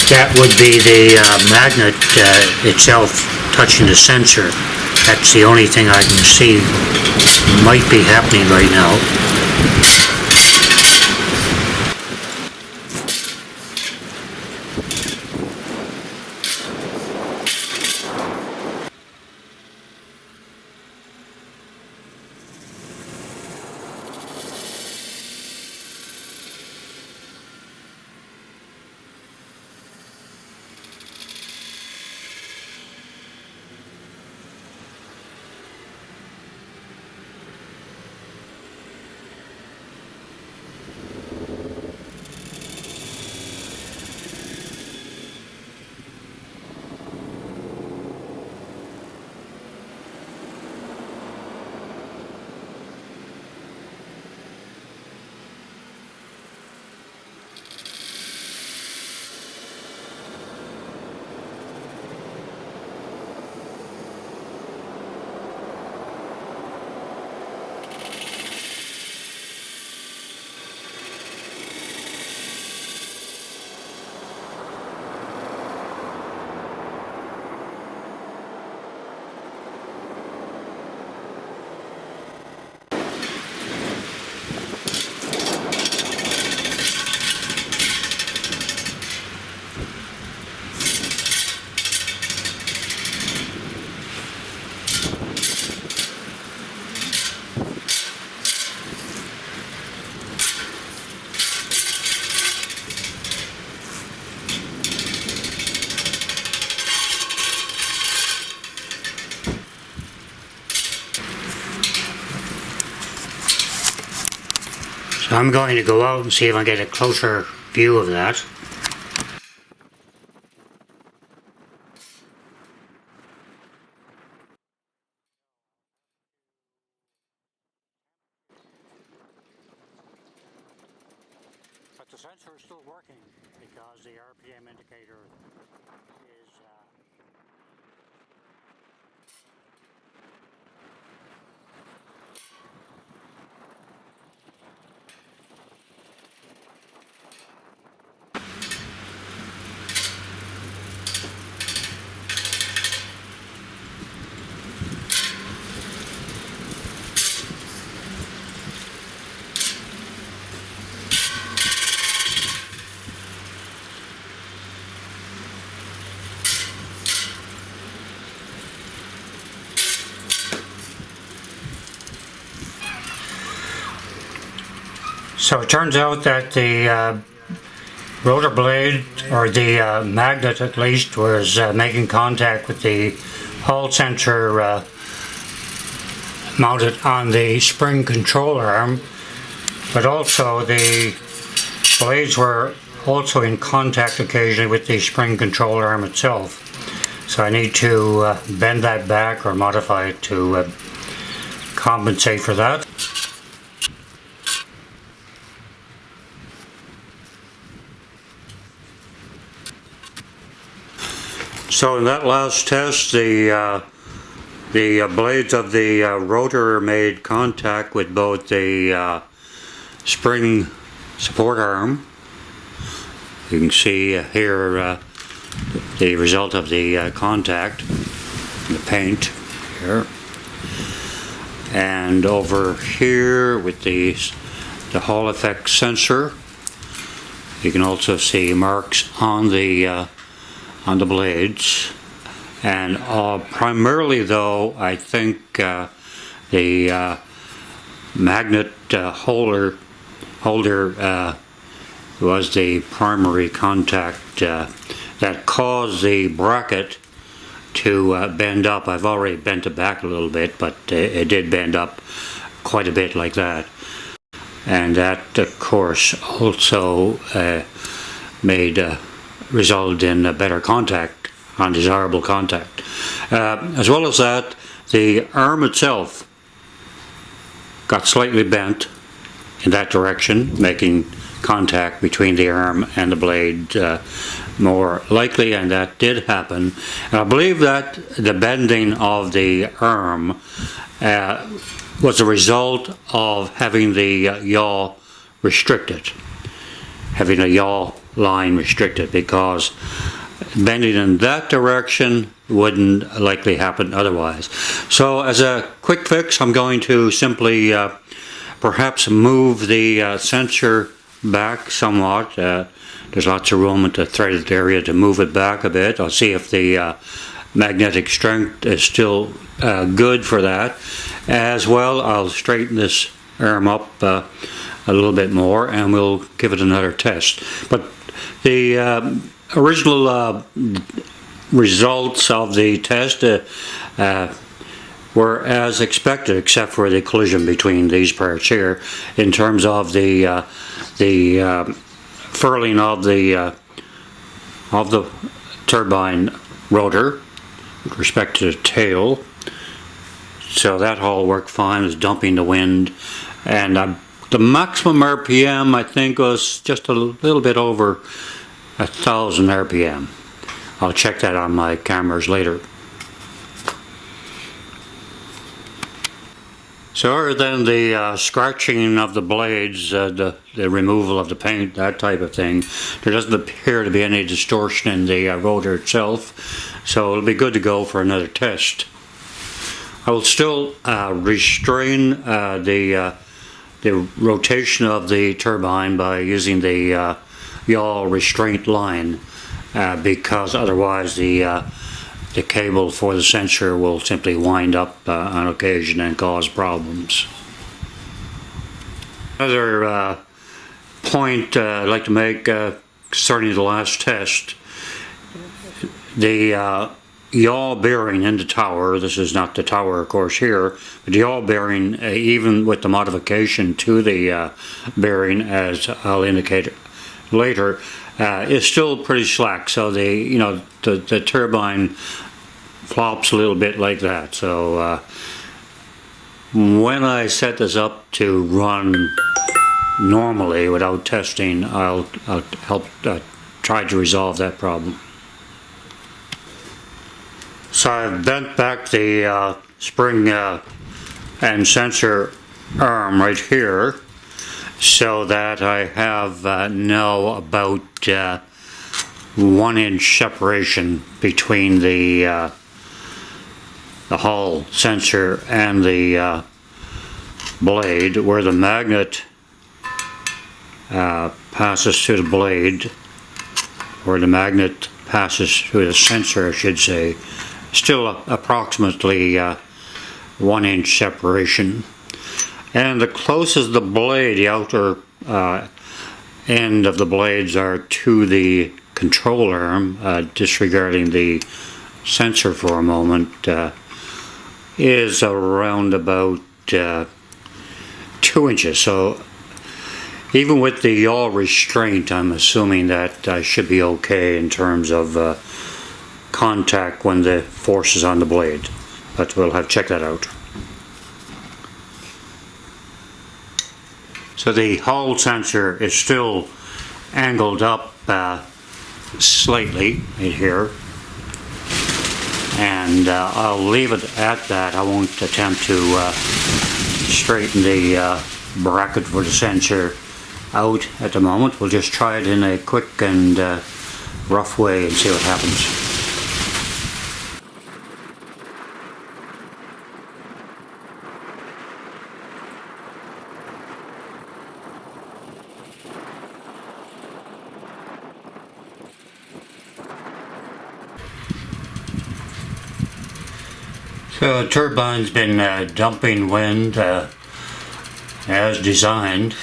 That would be the magnet itself touching the sensor. That's the only thing I can see might be happening right now. So I'm going to go out and see if I can get a closer view of that. But the sensor is still working because the RPM indicator is So it turns out that the rotor blade, or the magnet at least, was making contact with the Hall sensor mounted on the spring control arm, but also the blades were also in contact occasionally with the spring control arm itself. So I need to bend that back or modify it to compensate for that. So in that last test, the blades of the rotor made contact with both the spring support arm. You can see here the result of the contact, the paint here, and over here with the Hall effect sensor. You can also see marks on the blades, and primarily though I think the magnet holder was the primary contact that caused the bracket to bend up. I've already bent it back a little bit, but it did bend up quite a bit like that, and that of course also resulted in a better contact, undesirable contact. As well as that, the arm itself got slightly bent in that direction, making contact between the arm and the blade more likely, and that did happen. And I believe that the bending of the arm was a result of having the yaw restricted, having a yaw line restricted, because bending in that direction wouldn't likely happen otherwise. So as a quick fix, I'm going to simply perhaps move the sensor back somewhat. There's lots of room at the threaded area to move it back a bit. I'll see if the magnetic strength is still good for that. As well, I'll straighten this arm up a little bit more and we'll give it another test. But the original results of the test were as expected, except for the collision between these parts here, in terms of the furling of the turbine rotor with respect to the tail. So that all worked fine. It was dumping the wind, and the maximum RPM I think was just a little bit over 1,000 RPM. I'll check that on my cameras later. So other than the scratching of the blades, the removal of the paint, that type of thing, there doesn't appear to be any distortion in the rotor itself, so it'll be good to go for another test. I will still restrain the rotation of the turbine by using the yaw restraint line, because otherwise the cable for the sensor will simply wind up on occasion and cause problems. Another point I'd like to make concerning the last test, the yaw bearing in the tower, this is not the tower of course here, but the yaw bearing, even with the modification to the bearing, as I'll indicate later, is still pretty slack. So the turbine flops a little bit like that. So when I set this up to run normally without testing, I'll help try to resolve that problem. So I've bent back the spring and sensor arm right here, so that I have now about 1 inch separation between the Hall sensor and the blade, where the magnet passes through the blade, where the magnet passes through the sensor, I should say. Still approximately 1 inch separation. And the closest the blade, the outer end of the blades are to the control arm, disregarding the sensor for a moment, is around about 2 inches. So even with the yaw restraint, I'm assuming that I should be okay in terms of contact when the force is on the blade, but we'll have to check that out. So the Hall sensor is still angled up slightly right here, and I'll leave it at that. I won't attempt to straighten the bracket for the sensor out at the moment. We'll just try it in a quick and rough way and see what happens. So the turbine's been dumping wind as designed.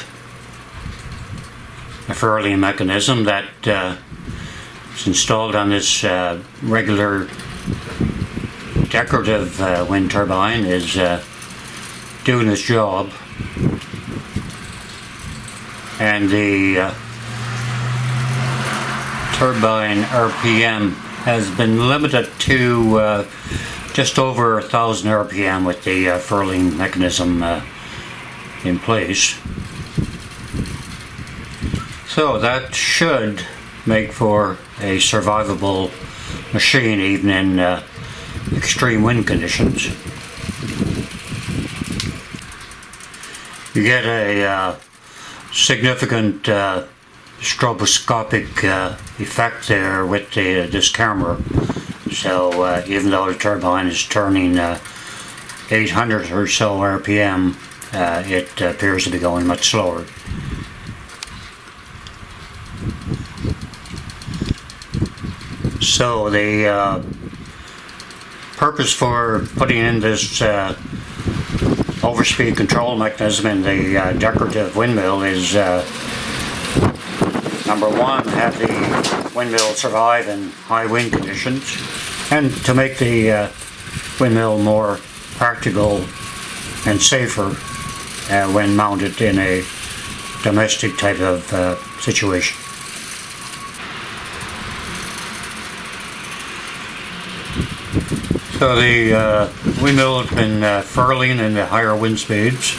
A furling mechanism that is installed on this regular decorative wind turbine is doing its job, and the turbine RPM has been limited to just over 1,000 RPM with the furling mechanism in place. So that should make for a survivable machine even in extreme wind conditions. You get a significant stroboscopic effect there with this camera. So even though the turbine is turning 800 or so RPM, it appears to be going much slower. So the purpose for putting in this overspeed control mechanism in the decorative windmill is number one, have the windmill survive in high wind conditions, and to make the windmill more practical and safer when mounted in a domestic type of situation. So the windmill has been furling in the higher wind speeds.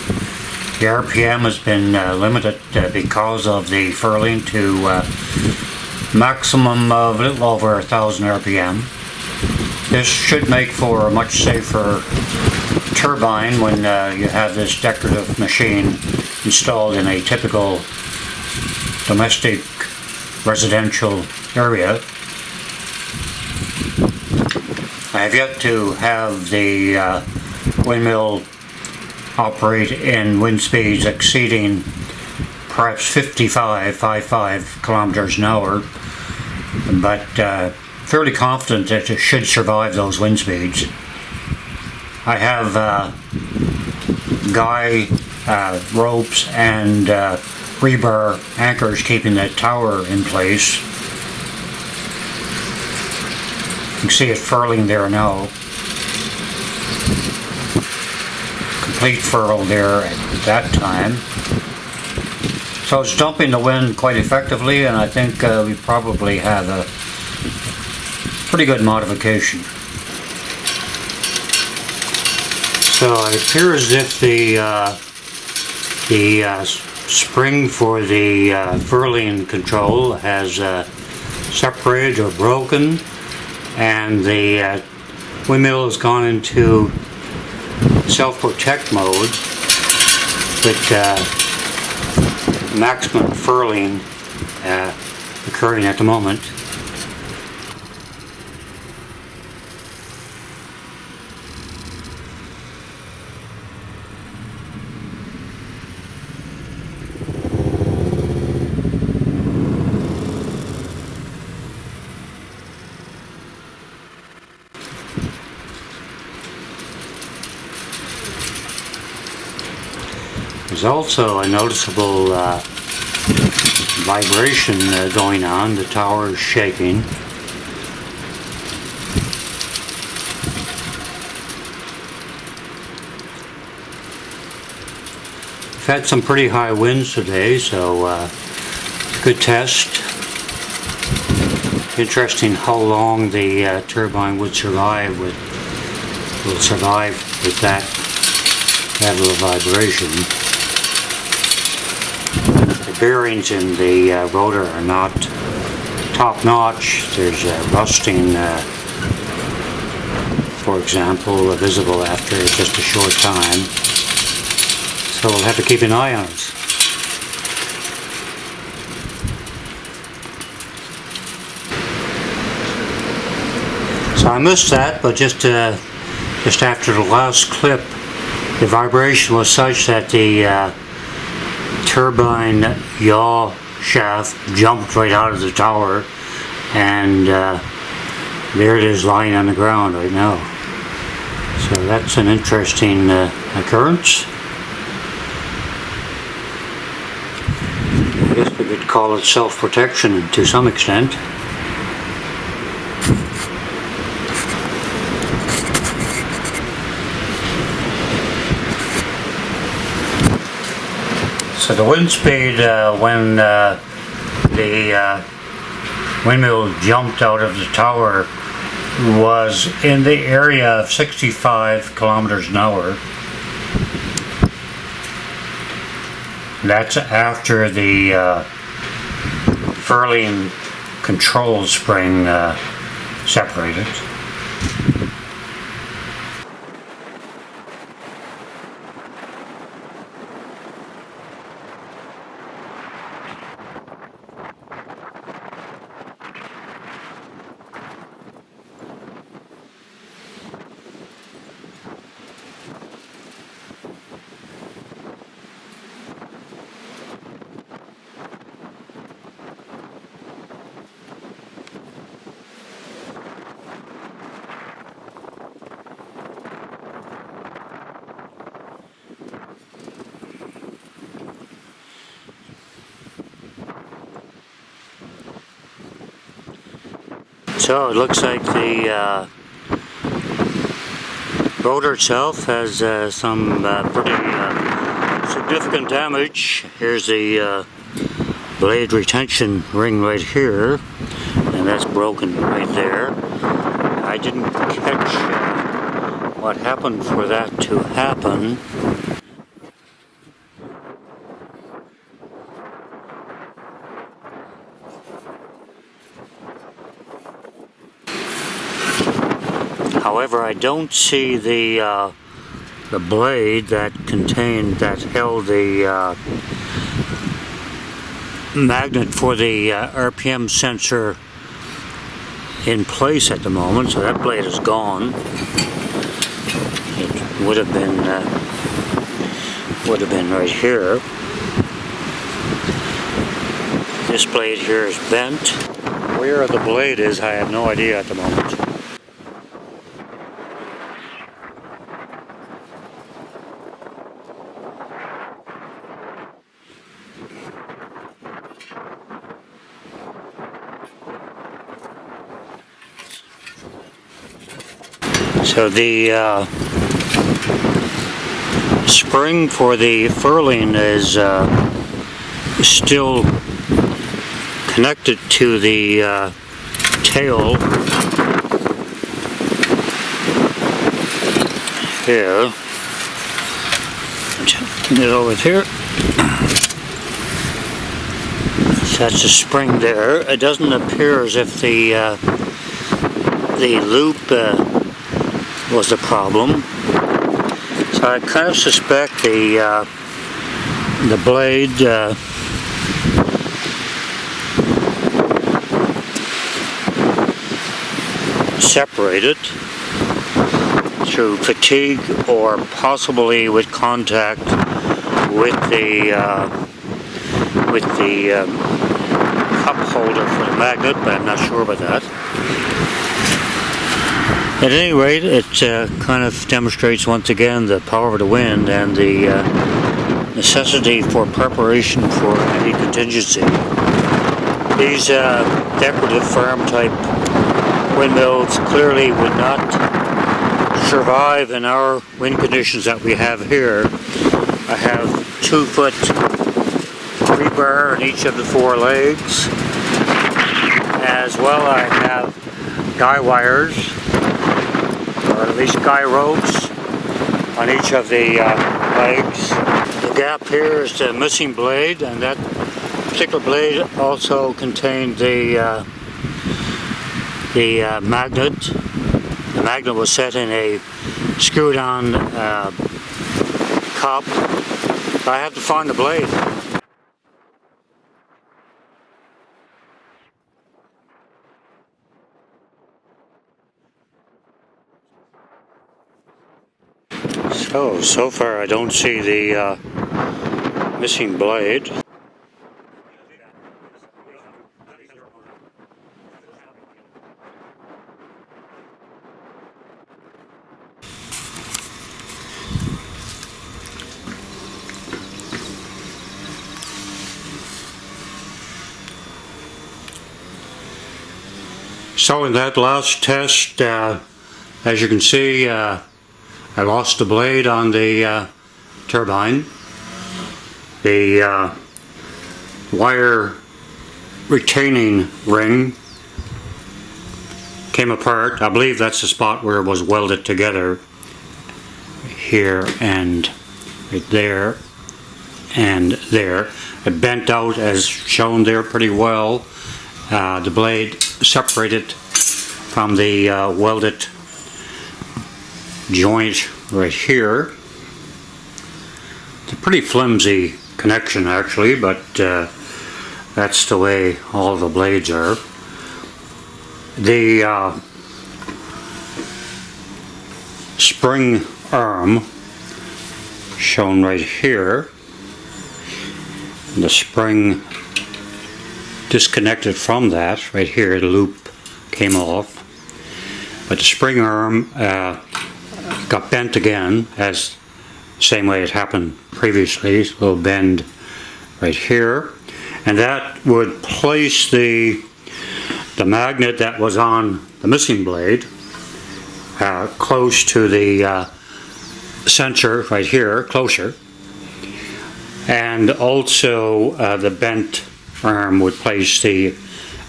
The RPM has been limited because of the furling to maximum of a little over 1,000 RPM. This should make for a much safer turbine when you have this decorative machine installed in a typical domestic residential area. I have yet to have the windmill operate in wind speeds exceeding perhaps 55 kilometers an hour, but fairly confident that it should survive those wind speeds. I have guy ropes and rebar anchors keeping the tower in place. You can see it furling there now. Complete furl there at that time. So it's dumping the wind quite effectively, and I think we probably have a pretty good modification. So it appears as if the spring for the furling control has separated or broken, and the windmill has gone into self-protect mode with maximum furling occurring at the moment. There's also a noticeable vibration going on. The tower is shaking. We've had some pretty high winds today, so good test. Interesting how long the turbine will survive with that level of vibration. The bearings in the rotor are not top notch. There's rusting, for example, visible after just a short time. So we'll have to keep an eye on it. So I missed that, but just after the last clip, the vibration was such that the turbine yaw shaft jumped right out of the tower, and there it is lying on the ground right now. So that's an interesting occurrence. I guess we could call it self-protection to some extent. So the wind speed when the windmill jumped out of the tower was in the area of 65 kilometers an hour. That's after the furling control spring separated. So it looks like the rotor itself has some pretty significant damage. Here's the blade retention ring right here, and that's broken right there. I didn't catch what happened for that to happen. However, I don't see the blade that held the magnet for the RPM sensor in place at the moment, so that blade is gone. It would have been right here. This blade here is bent. Where the blade is, I have no idea at the moment. So the spring for the furling is still connected to the tail here. Get over here. So that's a spring there. It doesn't appear as if the loop was the problem. So I kind of suspect the blade separated through fatigue or possibly with contact with the cup holder for the magnet, but I'm not sure about that. At any rate, it kind of demonstrates once again the power of the wind and the necessity for preparation for any contingency. These decorative farm type windmills clearly would not survive in our wind conditions that we have here. I have 2-foot rebar in each of the 4 legs. As well, I have guy wires, or at least guy ropes, on each of the legs. The gap here is the missing blade, and that particular blade also contained the magnet. The magnet was set in a screwed-on cup. So I have to find the blade. So far I don't see the missing blade. So in that last test, as you can see, I lost the blade on the turbine. The wire retaining ring came apart. I believe that's the spot where it was welded together. Here and right there and there. It bent out as shown there pretty well. The blade separated from the welded joint right here. It's a pretty flimsy connection actually, but that's the way all the blades are. The spring arm shown right here, the spring disconnected from that right here, the loop came off, but the spring arm got bent again, as same way it happened previously. So it'll bend right here, and that would place the the magnet that was on the missing blade, close to the sensor right here, closer, and also the bent arm would place the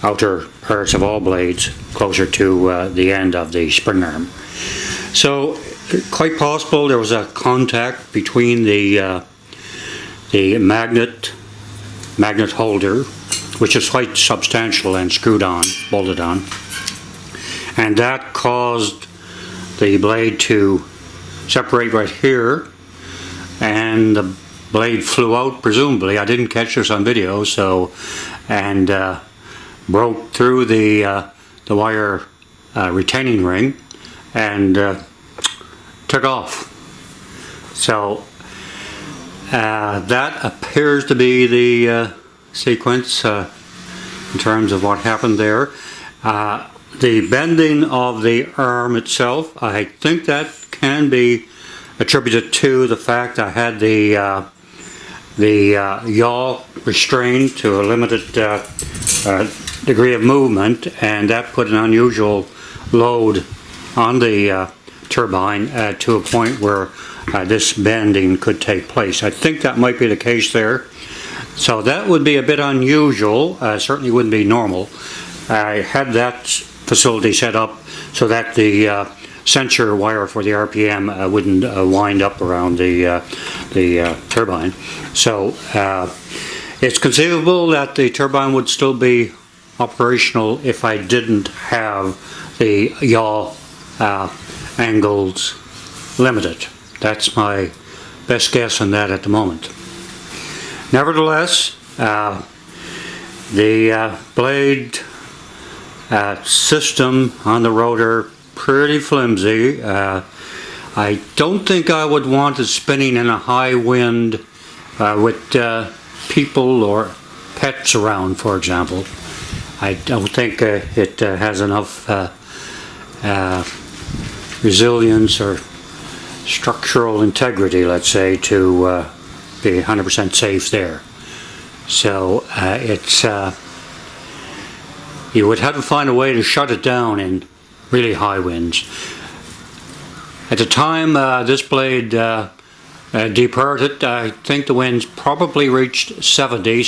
outer parts of all blades closer to the end of the spring arm. So quite possible there was a contact between the magnet holder, which is quite substantial and screwed on, bolted on, and that caused the blade to separate right here, and the blade flew out, presumably. I didn't catch this on video, so, and broke through the wire retaining ring and took off. So that appears to be the sequence in terms of what happened there. The bending of the arm itself, I think that can be attributed to the fact I had the yaw restrained to a limited degree of movement, and that put an unusual load on the turbine to a point where this bending could take place. I think that might be the case there. So that would be a bit unusual, certainly wouldn't be normal. I had that facility set up so that the sensor wire for the RPM wouldn't wind up around the turbine. So it's conceivable that the turbine would still be operational if I didn't have the yaw angles limited. That's my best guess on that at the moment. Nevertheless, the blade system on the rotor, pretty flimsy. I don't think I would want it spinning in a high wind with people or pets around, for example. I don't think it has enough resilience or structural integrity, let's say, to be 100% safe there. So you would have to find a way to shut it down in really high winds. At the time this blade departed, I think the winds probably reached 70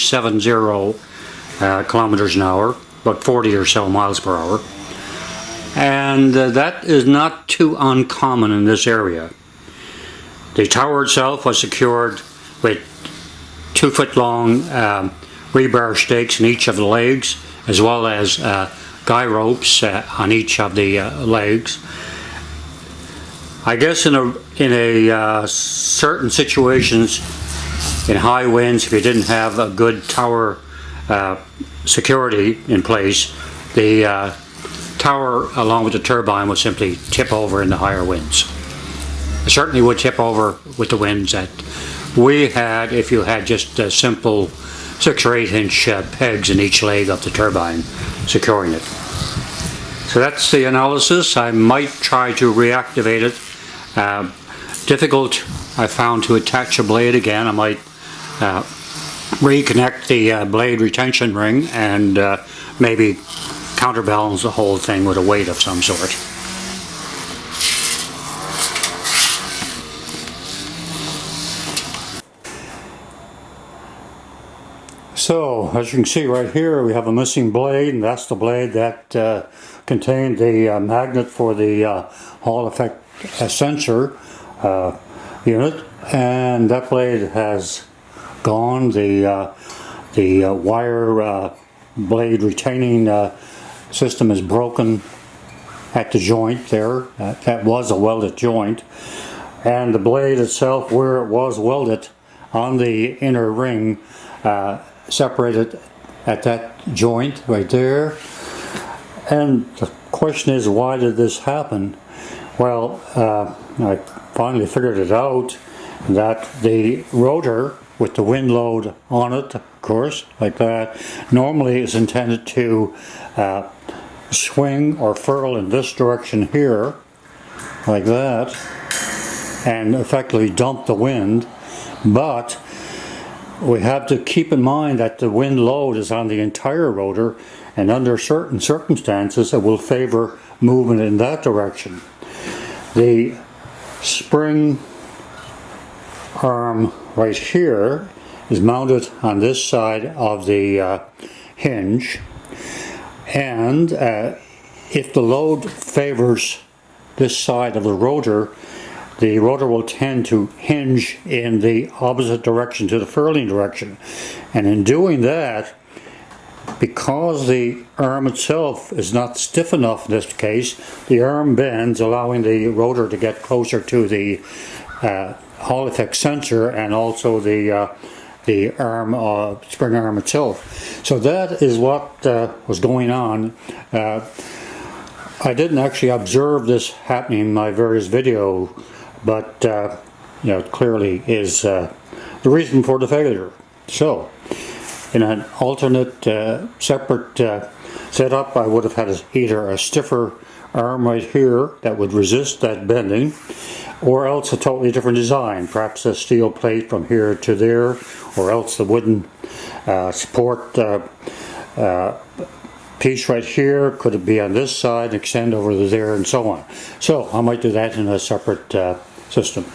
kilometers an hour, about 40 or so miles per hour. And that is not too uncommon in this area. The tower itself was secured with 2-foot-long rebar stakes in each of the legs, as well as guy ropes on each of the legs. I guess in a certain situations, in high winds, if you didn't have a good tower security in place, the tower along with the turbine would simply tip over in the higher winds. It certainly would tip over with the winds that we had if you had just a simple 6 or 8 inch pegs in each leg of the turbine securing it. So that's the analysis. I might try to reactivate it. Difficult, I found, to attach a blade again. I might reconnect the blade retention ring and maybe counterbalance the whole thing with a weight of some sort. So, as you can see right here, we have a missing blade, and that's the blade that contained the magnet for the Hall effect sensor unit, and that blade has gone. The wire blade retaining system is broken at the joint there. That was a welded joint, and the blade itself, where it was welded on the inner ring, separated at that joint right there. And the question is, why did this happen? Well, I finally figured it out, that the rotor with the wind load on it, of course, like that, normally is intended to swing or furl in this direction here, like that, and effectively dump the wind. But we have to keep in mind that the wind load is on the entire rotor, and under certain circumstances it will favor movement in that direction. The spring arm right here is mounted on this side of the hinge, and if the load favors this side of the rotor will tend to hinge in the opposite direction to the furling direction. And in doing that, because the arm itself is not stiff enough in this case, the arm bends, allowing the rotor to get closer to the Hall effect sensor and also the spring arm itself. So that is what was going on. I didn't actually observe this happening in my various videos, but it clearly is the reason for the failure. So, in an alternate, separate setup, I would have had either a stiffer arm right here that would resist that bending, or else a totally different design, perhaps a steel plate from here to there, or else the wooden support piece right here could be on this side, extend over to there, and so on. So I might do that in a separate system.